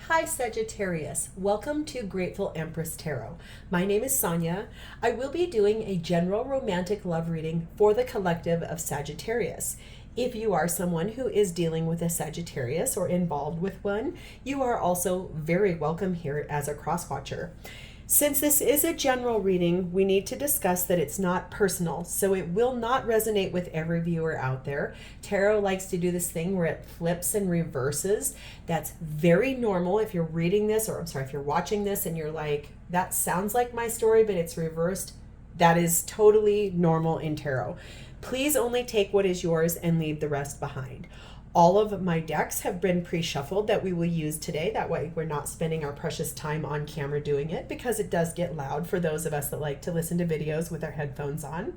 Hi Sagittarius, welcome to Grateful Empress Tarot. My name is Sonia. I will be doing a general romantic love reading for the collective of Sagittarius. If you are someone who is dealing with a Sagittarius or involved with one, you are also very welcome here as a cross-watcher. Since this is a general reading, we need to discuss that it's not personal, so it will not resonate with every viewer out there. Tarot likes to do this thing where it flips and reverses. That's very normal if you're reading this, or I'm sorry, if you're watching this and you're like, that sounds like my story, but it's reversed. That is totally normal in tarot. Please only take what is yours and leave the rest behind. All of my decks have been pre-shuffled that we will use today. That way we're not spending our precious time on camera doing it, because it does get loud for those of us that like to listen to videos with our headphones on.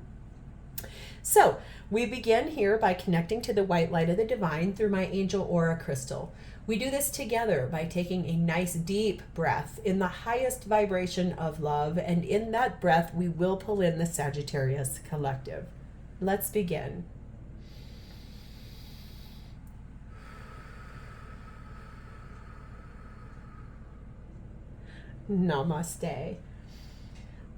So we begin here by connecting to the white light of the divine through my angel aura crystal. We do this together by taking a nice deep breath in the highest vibration of love, and in that breath we will pull in the Sagittarius collective. Let's begin. Namaste.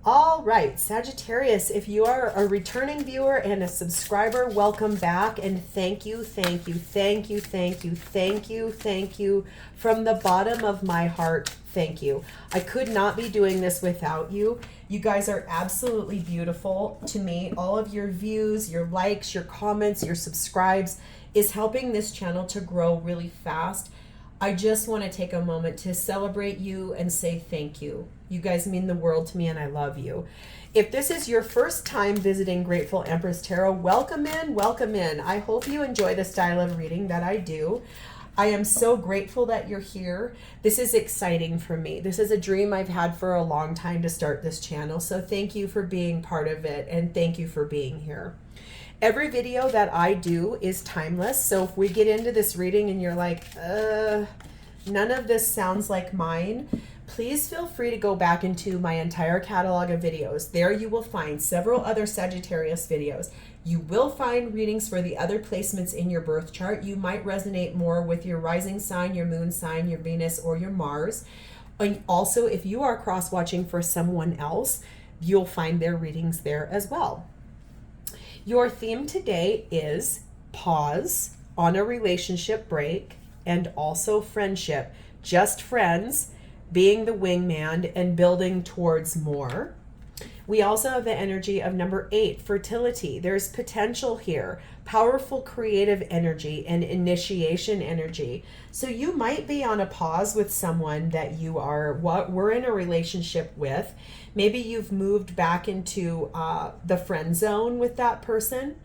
All right, Sagittarius, if you are a returning viewer and a subscriber, welcome back, and thank you from the bottom of my heart. Thank you. I could not be doing this without you. You guys are absolutely beautiful to me. All of your views, your likes, your comments, your subscribes is helping this channel to grow really fast. I just want to take a moment to celebrate you and say thank you. You guys mean the world to me, and I love you. If this is your first time visiting Grateful Empress Tarot, welcome in, welcome in. I hope you enjoy the style of reading that I do. I am so grateful that you're here. This is exciting for me. This is a dream I've had for a long time to start this channel. So thank you for being part of it, and thank you for being here. Every video that I do is timeless. So if we get into this reading and you're like, none of this sounds like mine, please feel free to go back into my entire catalog of videos. There you will find several other Sagittarius videos. You will find readings for the other placements in your birth chart. You might resonate more with your rising sign, your moon sign, your Venus, or your Mars. And also, if you are cross-watching for someone else, you'll find their readings there as well. Your theme today is pause, on a relationship break, and also friendship. Just friends, being the wingman, and building towards more. We also have the energy of number 8, fertility. There's potential here, powerful creative energy and initiation energy. So you might be on a pause with someone that you were in a relationship with. Maybe you've moved back into the friend zone with that person,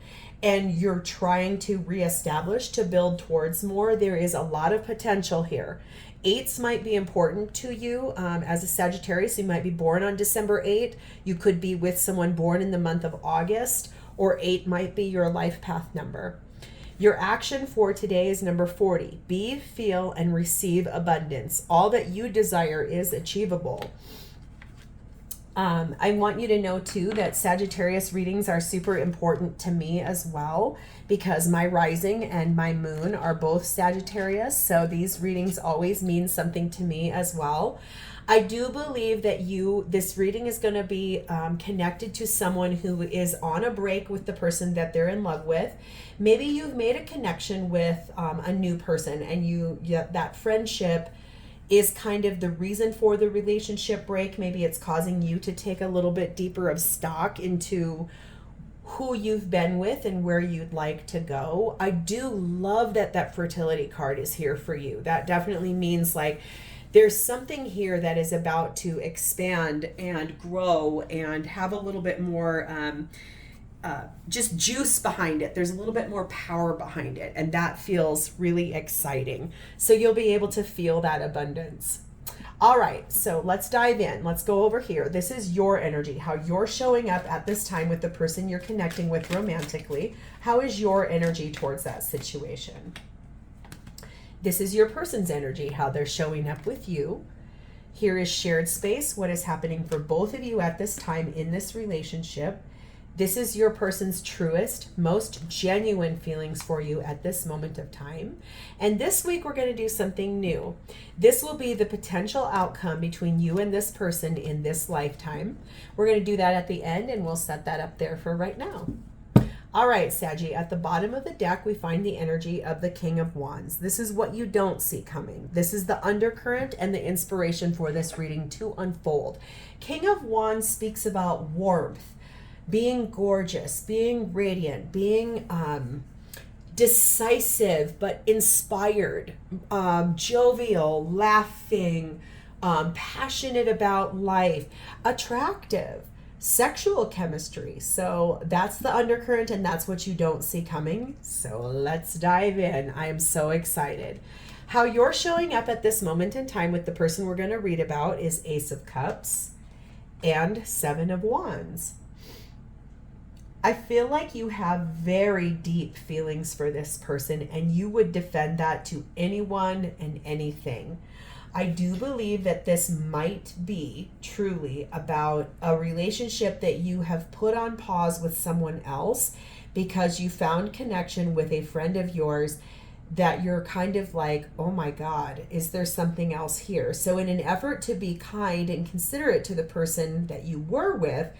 and you're trying to reestablish to build towards more. There is a lot of potential here. 8s might be important to you as a Sagittarius. You might be born on December 8. You could be with someone born in the month of August, or 8 might be your life path number. Your action for today is number 40. Be, feel, and receive abundance. All that you desire is achievable. I want you to know too that Sagittarius readings are super important to me as well, because my rising and my moon are both Sagittarius. So these readings always mean something to me as well. I do believe that this reading is going to be connected to someone who is on a break with the person that they're in love with. Maybe you've made a connection with a new person, and that friendship is kind of the reason for the relationship break. Maybe it's causing you to take a little bit deeper of stock into who you've been with and where you'd like to go. I do love that fertility card is here for you. That definitely means like there's something here that is about to expand and grow and have a little bit more just juice behind it. There's a little bit more power behind it, and that feels really exciting. So you'll be able to feel that abundance. All right, so let's dive in. Let's go over here. This is your energy, how you're showing up at this time with the person you're connecting with romantically. How is your energy towards that situation? This is your person's energy, how they're showing up with you. Here is shared space, what is happening for both of you at this time in this relationship. This is your person's truest, most genuine feelings for you at this moment of time. And this week we're going to do something new. This will be the potential outcome between you and this person in this lifetime. We're going to do that at the end, and we'll set that up there for right now. All right, Saggy, at the bottom of the deck, we find the energy of the King of Wands. This is what you don't see coming. This is the undercurrent and the inspiration for this reading to unfold. King of Wands speaks about warmth, being gorgeous, being radiant, being decisive but inspired, jovial, laughing, passionate about life, attractive, sexual chemistry. So that's the undercurrent, and that's what you don't see coming. So let's dive in. I am so excited. How you're showing up at this moment in time with the person we're going to read about is Ace of Cups and Seven of Wands. I feel like you have very deep feelings for this person, and you would defend that to anyone and anything. I do believe that this might be truly about a relationship that you have put on pause with someone else because you found connection with a friend of yours that you're kind of like, oh my God, is there something else here? So in an effort to be kind and considerate to the person that you were with,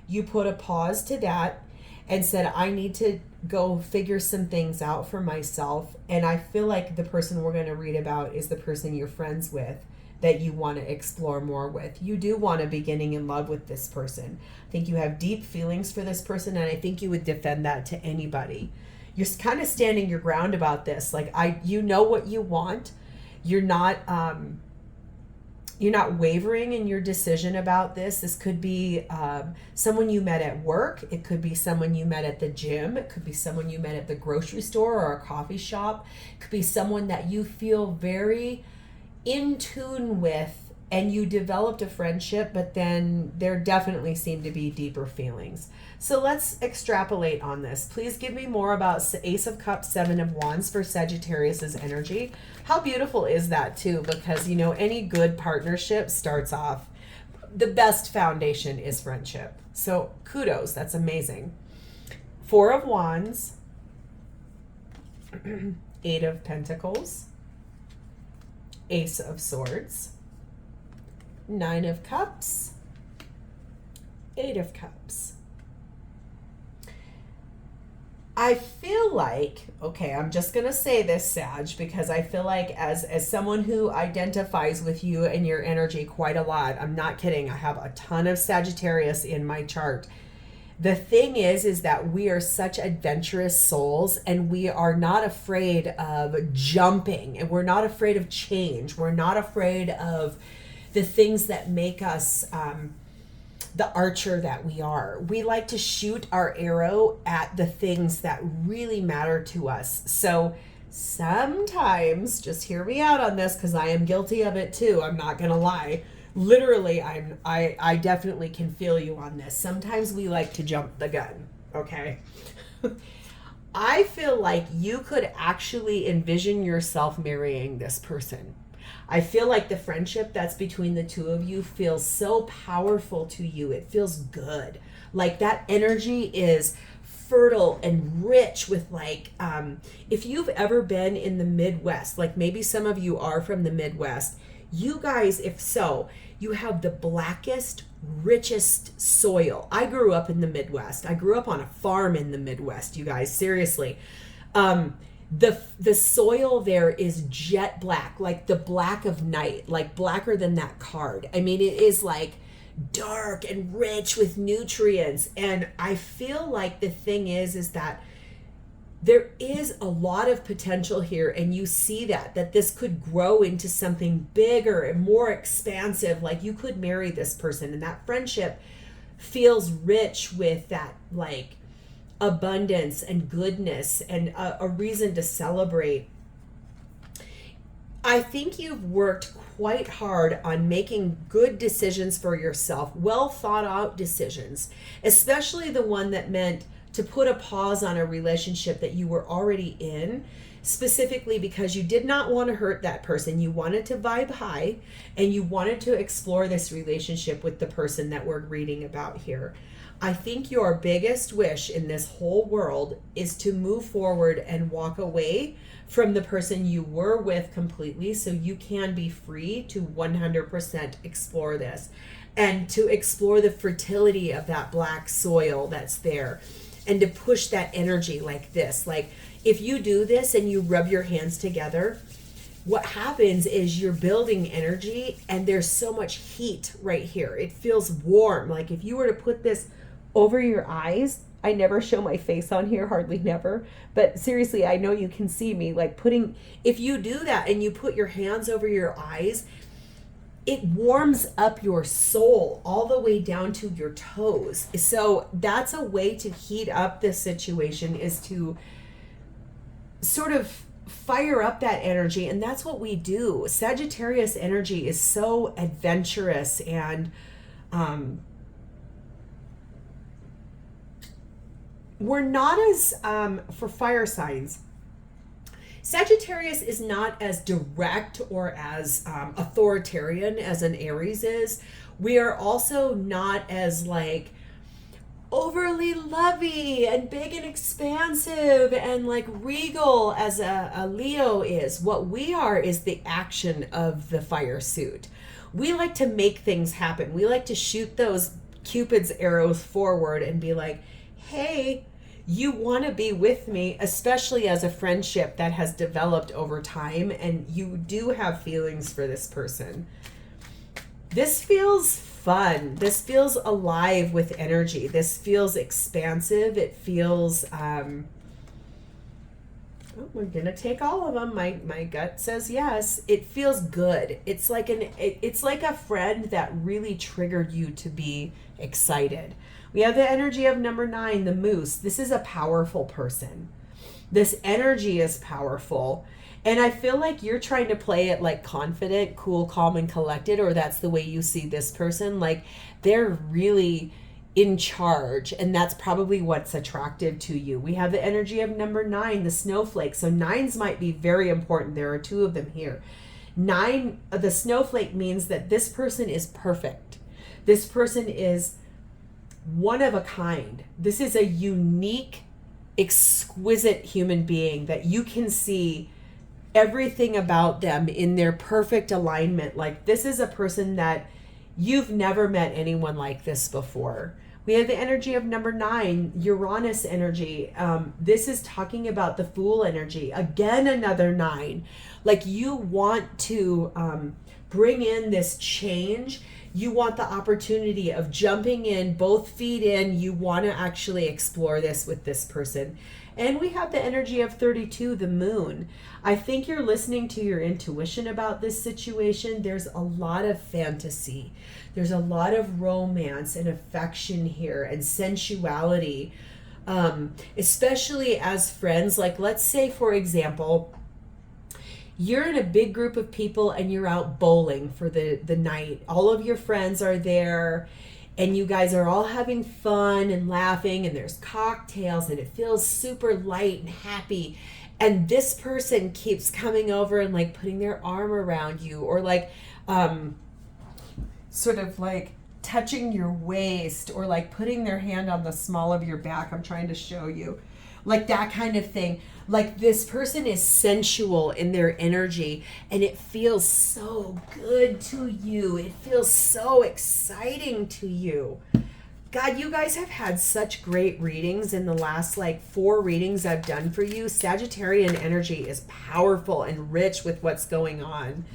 you put a pause to that and said, I need to go figure some things out for myself. And I feel like the person we're going to read about is the person you're friends with that you want to explore more with. You do want to be getting in love with this person. I think you have deep feelings for this person, and I think you would defend that to anybody. You're kind of standing your ground about this. Like, you know what you want. You're not wavering in your decision about this. This could be someone you met at work. It could be someone you met at the gym. It could be someone you met at the grocery store or a coffee shop. It could be someone that you feel very in tune with, and you developed a friendship, but then there definitely seem to be deeper feelings. So let's extrapolate on this. Please give me more about Ace of Cups, Seven of Wands for Sagittarius's energy. How beautiful is that too? Because, you know, any good partnership starts off, the best foundation is friendship. So kudos, that's amazing. Four of Wands, Eight of Pentacles, Ace of Swords, Nine of Cups, Eight of Cups. I feel like, okay, I'm just going to say this, Sag, because I feel like as someone who identifies with you and your energy quite a lot, I'm not kidding, I have a ton of Sagittarius in my chart. The thing is that we are such adventurous souls, and we are not afraid of jumping, and we're not afraid of change. We're not afraid of the things that make us the archer that we are. We like to shoot our arrow at the things that really matter to us. So sometimes, just hear me out on this, because I am guilty of it too. I'm not going to lie. Literally, I definitely can feel you on this. Sometimes we like to jump the gun, okay? I feel like you could actually envision yourself marrying this person. I feel like the friendship that's between the two of you feels so powerful to you. It feels good. Like that energy is fertile and rich with like, if you've ever been in the Midwest, like maybe some of you are from the Midwest, you guys, if so, you have the blackest, richest soil. I grew up in the Midwest. I grew up on a farm in the Midwest, you guys, seriously. The soil there is jet black, like the black of night, like blacker than that card. I mean, it is like dark and rich with nutrients. And I feel like the thing is that there is a lot of potential here, and you see that this could grow into something bigger and more expansive. Like you could marry this person, and that friendship feels rich with that like abundance and goodness and a reason to celebrate. I think you've worked quite hard on making good decisions for yourself, well thought out decisions, especially the one that meant to put a pause on a relationship that you were already in specifically because you did not want to hurt that person. You wanted to vibe high, and you wanted to explore this relationship with the person that we're reading about here. I think your biggest wish in this whole world is to move forward and walk away from the person you were with completely, so you can be free to 100% explore this and to explore the fertility of that black soil that's there, and to push that energy like this. Like, if you do this and you rub your hands together, what happens is you're building energy, and there's so much heat right here. It feels warm. Like, if you were to put this over your eyes, I never show my face on here, hardly never, but seriously, I know you can see me, like, if you do that and you put your hands over your eyes, it warms up your soul all the way down to your toes. So that's a way to heat up this situation, is to sort of fire up that energy. And that's what we do. Sagittarius energy is so adventurous, and we're not as, for fire signs, Sagittarius is not as direct or as authoritarian as an Aries is. We are also not as like overly lovey and big and expansive and like regal as a Leo is. What we are is the action of the fire suit. We like to make things happen. We like to shoot those Cupid's arrows forward and be like, hey, you want to be with me, especially as a friendship that has developed over time, and you do have feelings for this person. This feels fun. This feels alive with energy. This feels expansive. It feels, we're going to take all of them. My gut says yes. It feels good. It's like a friend that really triggered you to be excited. We have the energy of number 9, the moose. This is a powerful person. This energy is powerful. And I feel like you're trying to play it like confident, cool, calm, and collected, or that's the way you see this person. Like, they're really in charge, and that's probably what's attractive to you. We have the energy of number 9, the snowflake. So 9s might be very important. There are 2 of them here. 9, the snowflake, means that this person is perfect. This person is one of a kind. This is a unique, exquisite human being that you can see everything about them in their perfect alignment. Like, this is a person that you've never met anyone like this before. We have the energy of number 9, Uranus energy. This is talking about the Fool energy. Again, another 9. Like, you want to bring in this change. You want the opportunity of jumping in, both feet in. You want to actually explore this with this person. And we have the energy of 32, the moon. I think you're listening to your intuition about this situation. There's a lot of fantasy. There's a lot of romance and affection here, and sensuality, especially as friends. Like, let's say, for example, you're in a big group of people and you're out bowling for the night. All of your friends are there, and you guys are all having fun and laughing, and there's cocktails, and it feels super light and happy. And this person keeps coming over and like putting their arm around you, or like sort of like touching your waist, or like putting their hand on the small of your back. I'm trying to show you, like that kind of thing. Like, this person is sensual in their energy, and it feels so good to you. It feels so exciting to you. God, you guys have had such great readings in the last like 4 readings I've done for you. Sagittarian energy is powerful and rich with what's going on.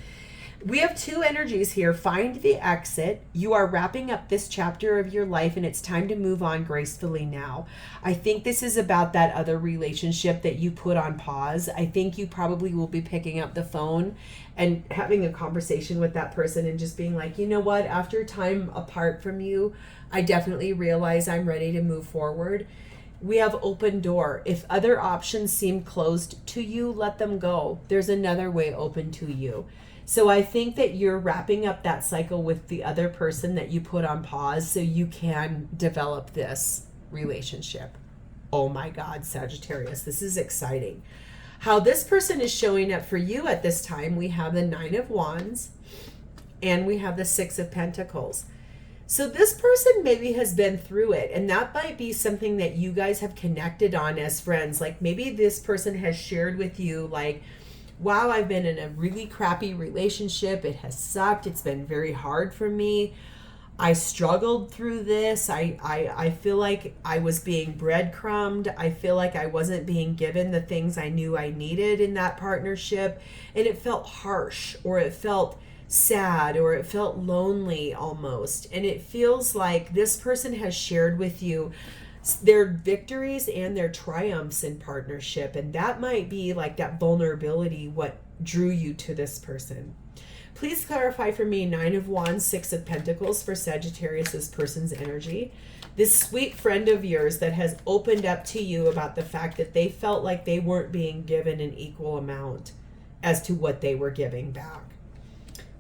We have 2 energies here. Find the exit. You are wrapping up this chapter of your life, and it's time to move on gracefully now. I think this is about that other relationship that you put on pause. I think you probably will be picking up the phone and having a conversation with that person and just being like, you know what, after time apart from you, I definitely realize I'm ready to move forward. We have open door. If other options seem closed to you, let them go. There's another way open to you. So I think that you're wrapping up that cycle with the other person that you put on pause so you can develop this relationship. Oh my God, Sagittarius, this is exciting. How this person is showing up for you at this time, we have the Nine of Wands and we have the Six of Pentacles. So this person maybe has been through it, and that might be something that you guys have connected on as friends. Like maybe this person has shared with you like, wow, I've been in a really crappy relationship. It has sucked. It's been very hard for me. I struggled through this. I feel like I was being breadcrumbed. I feel like I wasn't being given the things I knew I needed in that partnership. And it felt harsh, or it felt sad, or it felt lonely almost. And it feels like this person has shared with you their victories and their triumphs in partnership. And that might be like that vulnerability, what drew you to this person. Please clarify for me Nine of Wands, Six of Pentacles for Sagittarius's person's energy. This sweet friend of yours that has opened up to you about the fact that they felt like they weren't being given an equal amount as to what they were giving back.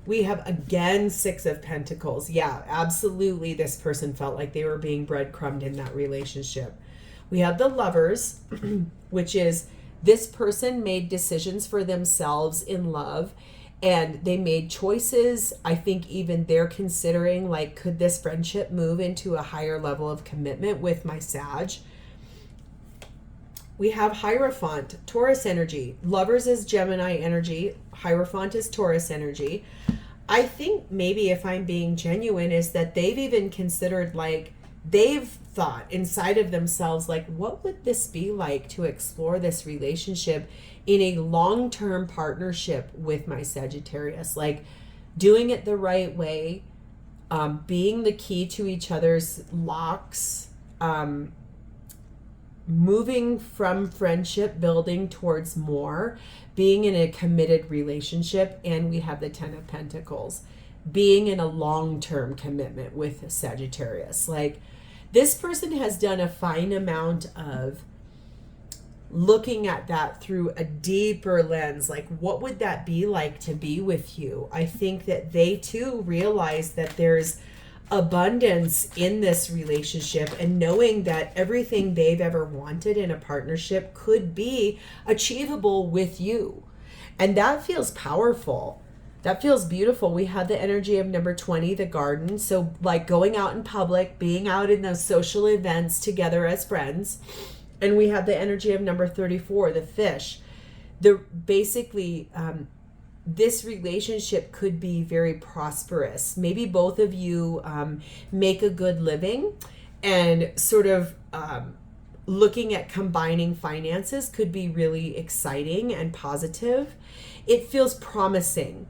We have again Six of Pentacles. Yeah, absolutely. This person felt like they were being breadcrumbed in that relationship. We have the Lovers, which is this person made decisions for themselves in love, and they made choices. I think even they're considering like, could this friendship move into a higher level of commitment with my Sag? We have Hierophant, Taurus energy. Lovers is Gemini energy. Hierophant is Taurus energy. I think maybe, if I'm being genuine, is that they've even considered, like, they've thought inside of themselves, like, what would this be like to explore this relationship in a long-term partnership with my Sagittarius? Like, doing it the right way, being the key to each other's locks, moving from friendship building towards more, being in a committed relationship. And we have the Ten of Pentacles, being in a long-term commitment with Sagittarius. Like, this person has done a fine amount of looking at that through a deeper lens. Like, what would that be like to be with you? I think that they too realize that there's abundance in this relationship, and knowing that everything they've ever wanted in a partnership could be achievable with you. And that feels powerful. That feels beautiful. We had the energy of number 20, the Garden. So like going out in public, being out in those social events together as friends. And we have the energy of number 34, the Fish. Basically, this relationship could be very prosperous. Maybe both of you make a good living, and sort of looking at combining finances could be really exciting and positive. It feels promising.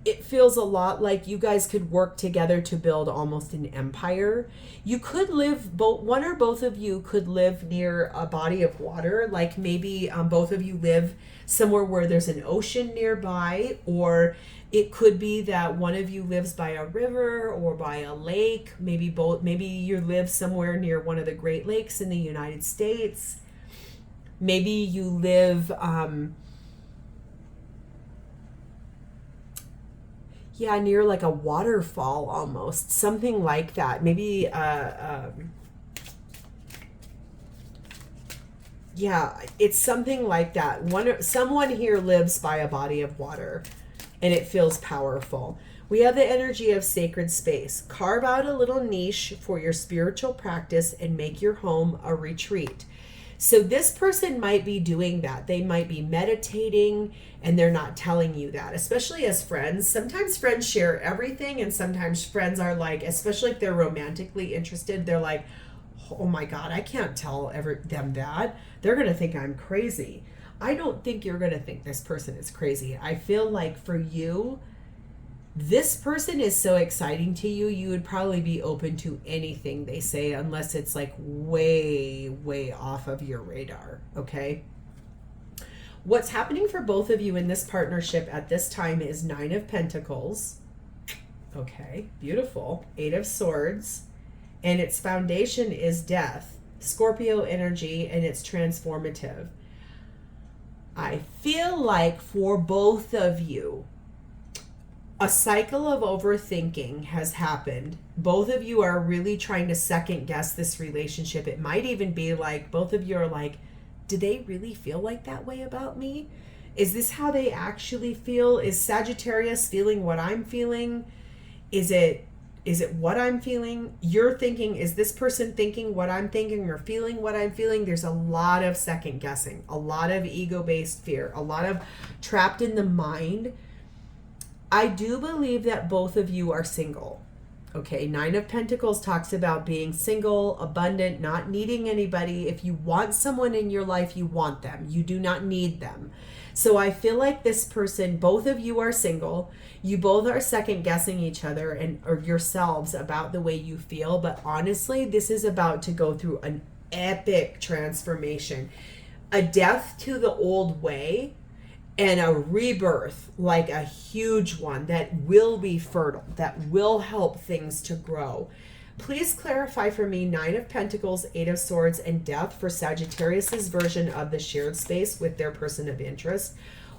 It feels a lot like you guys could work together to build almost an empire. You could live, one or both of you could live near a body of water. Like maybe both of you live somewhere where there's an ocean nearby, or it could be that one of you lives by a river or by a lake. Maybe you live somewhere near one of the Great Lakes in the United States. Maybe you live near like a waterfall almost, something like that. Maybe it's something like that. Someone here lives by a body of water, and it feels powerful. We have the energy of sacred space. Carve out a little niche for your spiritual practice and make your home a retreat. So this person might be doing that. They might be meditating, and they're not telling you that, especially as friends. Sometimes friends share everything, and sometimes friends are like, especially if they're romantically interested, they're like, oh my God, I can't tell them that. They're going to think I'm crazy. I don't think you're going to think this person is crazy. I feel like for you, this person is so exciting to you, you would probably be open to anything they say, unless it's like way, way off of your radar, okay? What's happening for both of you in this partnership at this time is Nine of Pentacles. Okay, beautiful. Eight of Swords. And its foundation is Death, Scorpio energy, and it's transformative. I feel like for both of you, a cycle of overthinking has happened. Both of you are really trying to second guess this relationship. It might even be like both of you are like, do they really feel like that way about me? Is this how they actually feel? Is Sagittarius feeling what I'm feeling? Is it what I'm feeling? You're thinking, is this person thinking what I'm thinking or feeling what I'm feeling? There's a lot of second guessing, a lot of ego-based fear, a lot of trapped in the mind. I do believe that both of you are single. Okay, Nine of Pentacles talks about being single, abundant, not needing anybody. If you want someone in your life, you want them. You do not need them. So I feel like this person, both of you are single. You both are second guessing each other or yourselves about the way you feel. But honestly, this is about to go through an epic transformation. A death to the old way and a rebirth, like a huge one that will be fertile, that will help things to grow. Please clarify for me Nine of Pentacles, Eight of Swords, and Death for Sagittarius's version of the shared space with their person of interest.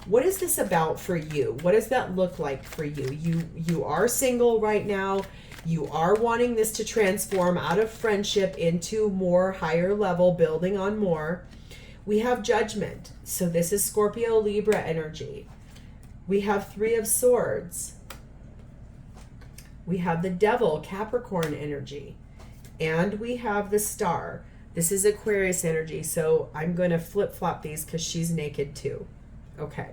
What is this about for you? What does that look like for you? You are single right now. You are wanting this to transform out of friendship into more higher level, building on more. We have Judgment. So this is Scorpio, Libra energy. We have Three of Swords. We have the Devil, Capricorn energy. And we have the Star. This is Aquarius energy. So I'm going to flip-flop these because she's naked too. Okay.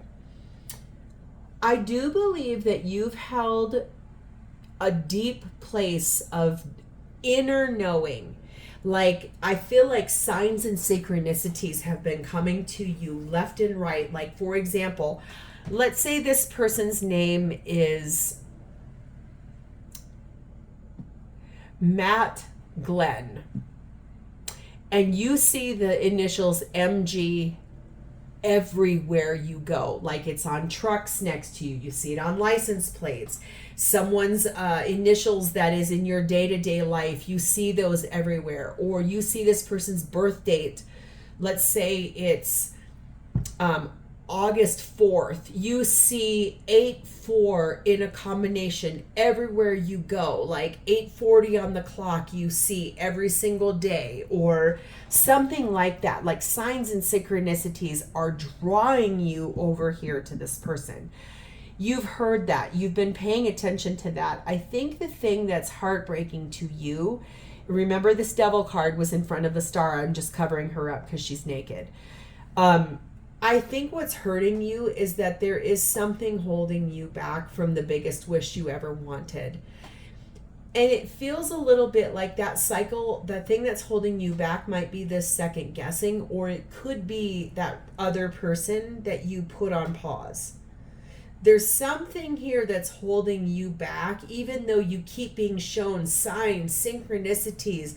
I do believe that you've held a deep place of inner knowing. Like, I feel like signs and synchronicities have been coming to you left and right. Like, for example, let's say this person's name is Matt Glenn, and you see the initials MG everywhere you go. Like, it's on trucks next to you. You see it on license plates. Someone's initials that is in your day-to-day life, you see those everywhere. Or you see this person's birth date. Let's say it's August 4th. You see 8-4 in a combination everywhere you go. Like 8:40 on the clock you see every single day, or something like that. Like signs and synchronicities are drawing you over here to this person. You've heard that. You've been paying attention to that. I think the thing that's heartbreaking to you, remember this Devil card was in front of the Star. I'm just covering her up because she's naked. I think what's hurting you is that there is something holding you back from the biggest wish you ever wanted. And it feels a little bit like that cycle, the thing that's holding you back might be this second guessing, or it could be that other person that you put on pause. There's something here that's holding you back, even though you keep being shown signs, synchronicities.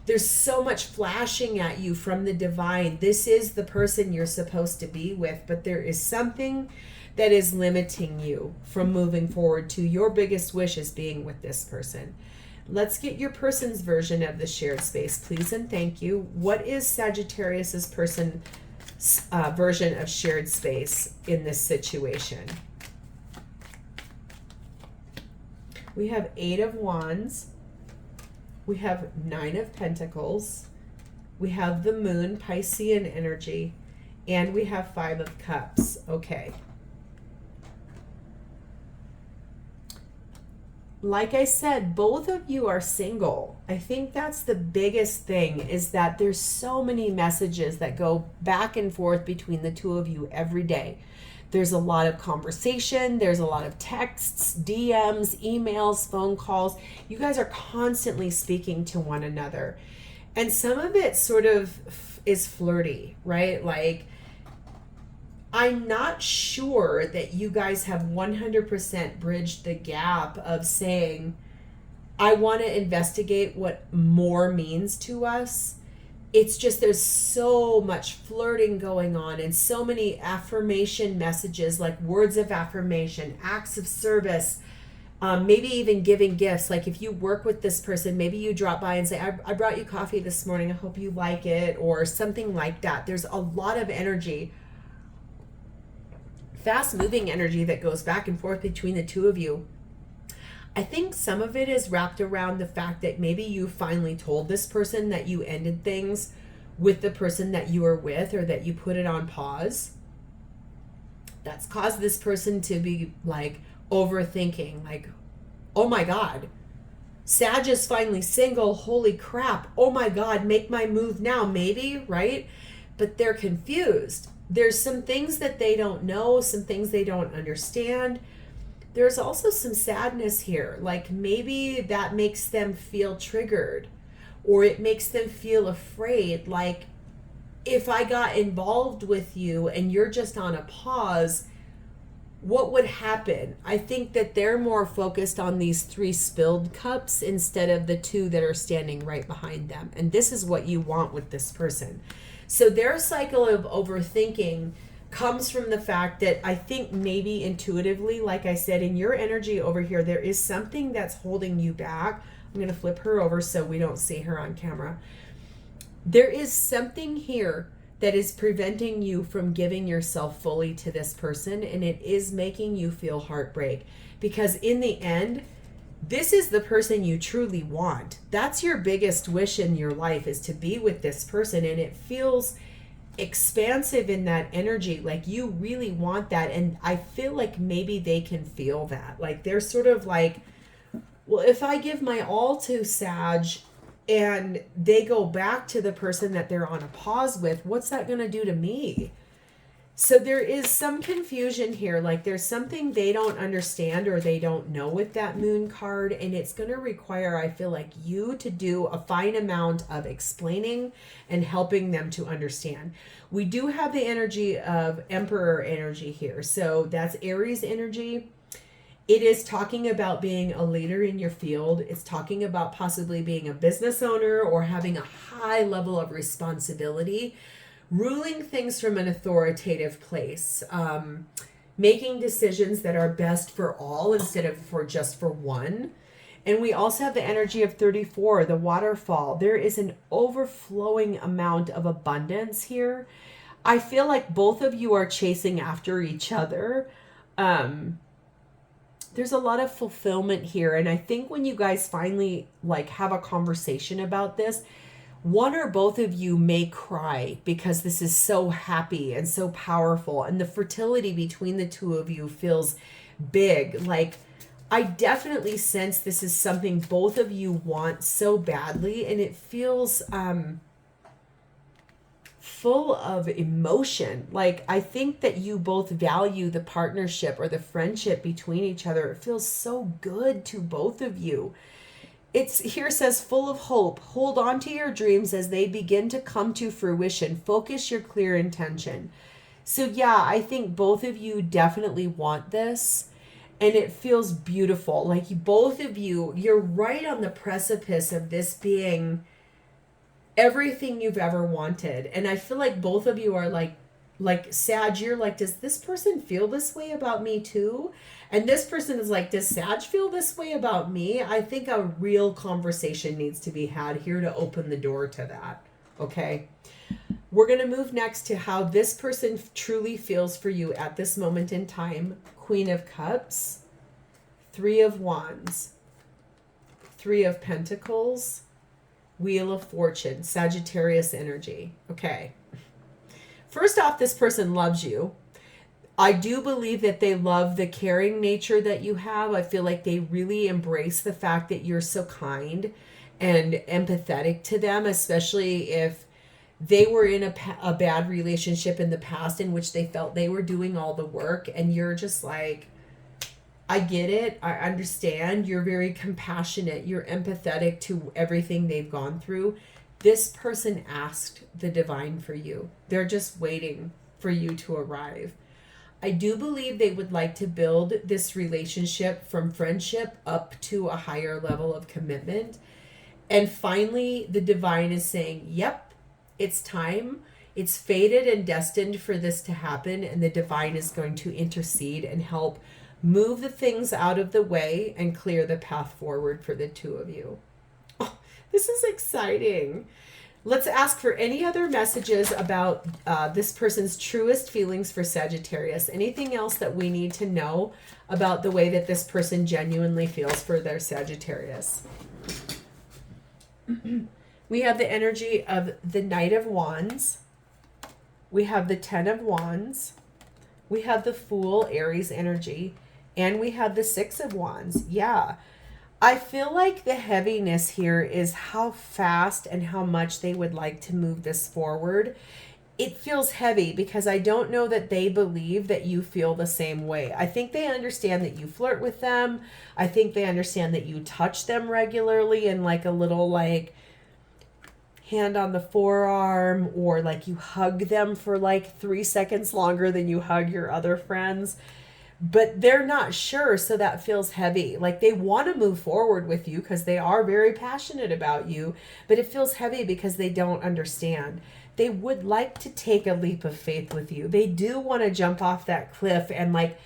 There's so much flashing at you from the divine. This is the person you're supposed to be with, but there is something that is limiting you from moving forward to your biggest wish is being with this person. Let's get your person's version of the shared space, please and thank you. What is Sagittarius's person version of shared space in this situation? We have Eight of Wands. We have Nine of Pentacles. We have the Moon, Piscean energy. And we have Five of Cups. Okay. Like I said, both of you are single. I think that's the biggest thing, is that there's so many messages that go back and forth between the two of you every day. There's a lot of conversation. There's a lot of texts, DMs, emails, phone calls. You guys are constantly speaking to one another. And some of it sort of is flirty, right? Like, I'm not sure that you guys have 100% bridged the gap of saying, I want to investigate what more means to us. It's just there's so much flirting going on and so many affirmation messages, like words of affirmation, acts of service, maybe even giving gifts. Like if you work with this person, maybe you drop by and say, I brought you coffee this morning. I hope you like it, or something like that. There's a lot of energy, fast moving energy that goes back and forth between the two of you. I think some of it is wrapped around the fact that maybe you finally told this person that you ended things with the person that you are with, or that you put it on pause. That's caused this person to be like overthinking, like, oh my God, Sag is finally single. Holy crap. Oh my God, make my move now, maybe, right? But they're confused. There's some things that they don't know, some things they don't understand. There's also some sadness here. Like maybe that makes them feel triggered, or it makes them feel afraid. Like, if I got involved with you and you're just on a pause, what would happen? I think that they're more focused on these 3 spilled cups instead of the 2 that are standing right behind them. And this is what you want with this person. So their cycle of overthinking comes from the fact that I think maybe intuitively, like I said, in your energy over here, there is something that's holding you back. I'm going to flip her over so we don't see her on camera. There is something here that is preventing you from giving yourself fully to this person, and it is making you feel heartbreak, because in the end, this is the person you truly want. That's your biggest wish in your life, is to be with this person, and it feels expansive in that energy, like you really want that. And I feel like maybe they can feel that, like they're sort of like, well, if I give my all to Sag and they go back to the person that they're on a pause with, what's that going to do to me? So there is some confusion here. Like there's something they don't understand or they don't know with that moon card. And it's going to require, I feel like, you to do a fine amount of explaining and helping them to understand. We do have the energy of Emperor energy here. So that's Aries energy. It is talking about being a leader in your field. It's talking about possibly being a business owner or having a high level of responsibility, ruling things from an authoritative place, making decisions that are best for all instead of for just for one. And we also have the energy of 34, the waterfall. There is an overflowing amount of abundance here. I feel like both of you are chasing after each other. There's a lot of fulfillment here. And I think when you guys finally like have a conversation about this, one or both of you may cry because this is so happy and so powerful. And the fertility between the two of you feels big. Like, I definitely sense this is something both of you want so badly. And it feels full of emotion. Like, I think that you both value the partnership or the friendship between each other. It feels so good to both of you. It's here says full of hope. Hold on to your dreams as they begin to come to fruition. Focus your clear intention. So yeah, I think both of you definitely want this. And it feels beautiful. Like both of you, you're right on the precipice of this being everything you've ever wanted. And I feel like both of you are like Sag, you're like, does this person feel this way about me too? And this person is like, does Sag feel this way about me? I think a real conversation needs to be had here to open the door to that. Okay. We're going to move next to how this person truly feels for you at this moment in time. Queen of Cups, 3 of Wands, 3 of Pentacles, Wheel of Fortune, Sagittarius energy. Okay. First off, this person loves you. I do believe that they love the caring nature that you have. I feel like they really embrace the fact that you're so kind and empathetic to them, especially if they were in a bad relationship in the past in which they felt they were doing all the work, and you're just like, I get it. I understand. You're very compassionate. You're empathetic to everything they've gone through. This person asked the divine for you. They're just waiting for you to arrive. I do believe they would like to build this relationship from friendship up to a higher level of commitment. And finally, the divine is saying, yep, it's time. It's fated and destined for this to happen. And the divine is going to intercede and help move the things out of the way and clear the path forward for the two of you. Oh, this is exciting. Let's ask for any other messages about this person's truest feelings for Sagittarius. Anything else that we need to know about the way that this person genuinely feels for their Sagittarius? We have the energy of the Knight of Wands. We have the Ten of Wands. We have the Fool, Aries energy. And we have the Six of Wands. Yeah. I feel like the heaviness here is how fast and how much they would like to move this forward. It feels heavy because I don't know that they believe that you feel the same way. I think they understand that you flirt with them. I think they understand that you touch them regularly and like a little like hand on the forearm, or like you hug them for like 3 seconds longer than you hug your other friends. But they're not sure, so that feels heavy. Like they want to move forward with you because they are very passionate about you, but it feels heavy because they don't understand. They would like to take a leap of faith with you. They do want to jump off that cliff and like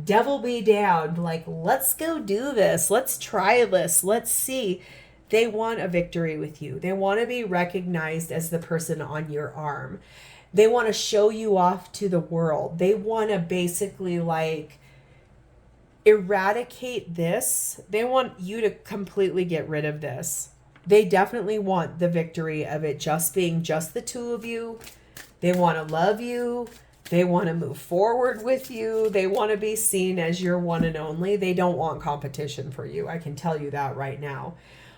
devil me down, like let's go do this, let's try this, let's see. They want a victory with you. They want to be recognized as the person on your arm. They want to show you off to the world. They want to basically like eradicate this. They want you to completely get rid of this. They definitely want the victory of it just being just the two of you. They want to love you. They want to move forward with you. They want to be seen as your one and only. They don't want competition for you. I can tell you that right now.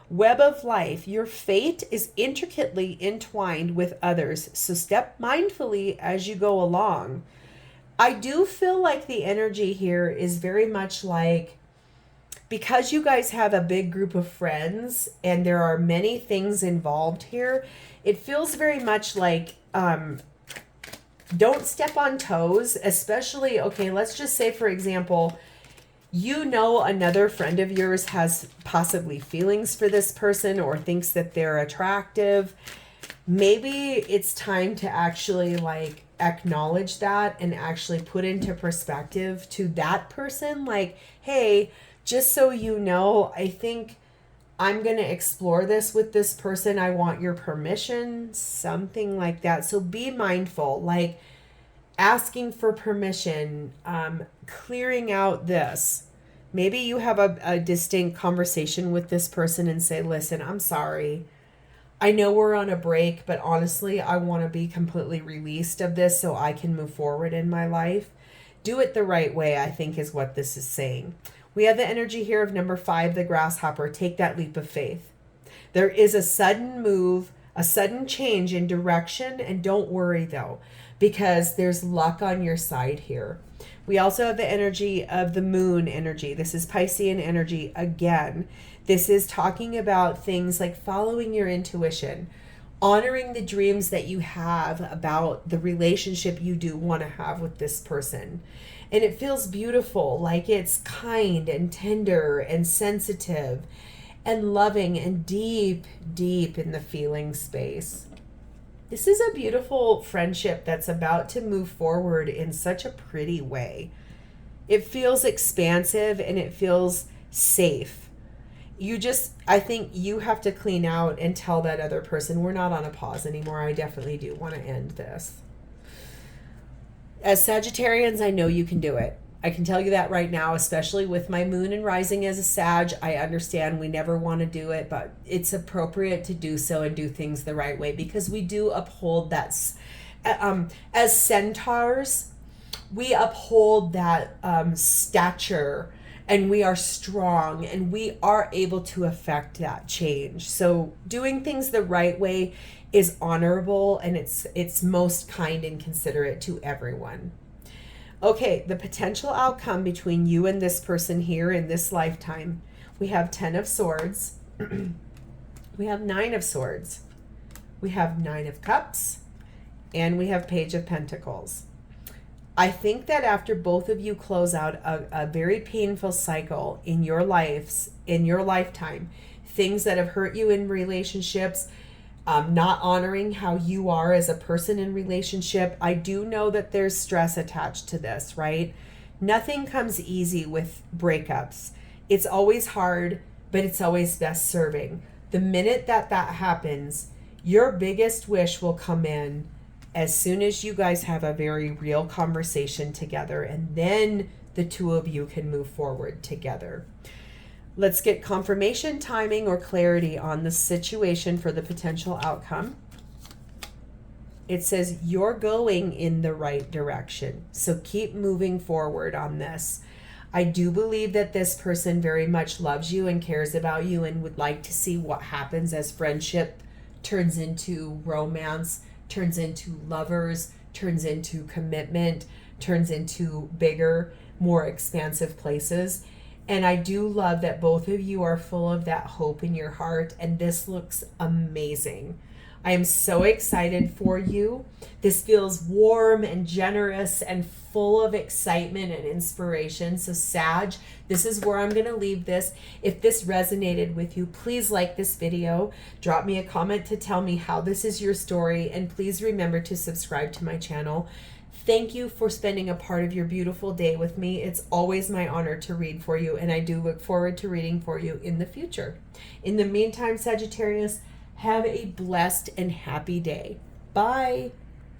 Web of life, your fate is intricately entwined with others, so step mindfully as you go along. I do feel like the energy here is very much like, because you guys have a big group of friends and there are many things involved here, it feels very much like don't step on toes, especially, okay, let's just say, for example, you know another friend of yours has possibly feelings for this person or thinks that they're attractive. Maybe it's time to actually like acknowledge that and actually put into perspective to that person, like, hey, just so you know, I think I'm going to explore this with this person. I want your permission, something like that. So be mindful, like asking for permission, clearing out this. Maybe you have a distinct conversation with this person and say, listen, I'm sorry. I know we're on a break, but honestly, I want to be completely released of this so I can move forward in my life. Do it the right way, I think, is what this is saying. We have the energy here of number 5, the grasshopper. Take that leap of faith. There is a sudden move, a sudden change in direction, and don't worry though, because there's luck on your side here. We also have the energy of the moon energy. This is Piscean energy again. This is talking about things like following your intuition, honoring the dreams that you have about the relationship you do want to have with this person. And it feels beautiful, like it's kind and tender and sensitive and loving and deep, deep in the feeling space. This is a beautiful friendship that's about to move forward in such a pretty way. It feels expansive and it feels safe. I think you have to clean out and tell that other person, we're not on a pause anymore. I definitely do want to end this. As Sagittarians, I know you can do it. I can tell you that right now, especially with my moon and rising as a Sag. I understand we never want to do it, but it's appropriate to do so and do things the right way, because we do uphold that. As centaurs, we uphold that stature, and we are strong, and we are able to affect that change. So doing things the right way is honorable, and it's most kind and considerate to everyone. Okay, the potential outcome between you and this person here in this lifetime. We have 10 of Swords. We have 9 of Swords. We have 9 of Cups. And we have Page of Pentacles. I think that after both of you close out a very painful cycle in your lives, in your lifetime, things that have hurt you in relationships, not honoring how you are as a person in relationship. I do know that there's stress attached to this, right? Nothing comes easy with breakups. It's always hard, but it's always best serving. The minute that happens, your biggest wish will come in as soon as you guys have a very real conversation together, and then the two of you can move forward together. Let's get confirmation, timing, or clarity on the situation for the potential outcome. It says you're going in the right direction. So keep moving forward on this. I do believe that this person very much loves you and cares about you and would like to see what happens as friendship turns into romance, turns into lovers, turns into commitment, turns into bigger, more expansive places. And I do love that both of you are full of that hope in your heart, and this looks amazing. I am so excited for you. This feels warm and generous and full of excitement and inspiration. So Sag, this is where I'm going to leave this. If this resonated with you, please like this video. Drop me a comment to tell me how this is your story. And please remember to subscribe to my channel. Thank you for spending a part of your beautiful day with me. It's always my honor to read for you, and I do look forward to reading for you in the future. In the meantime, Sagittarius, have a blessed and happy day. Bye.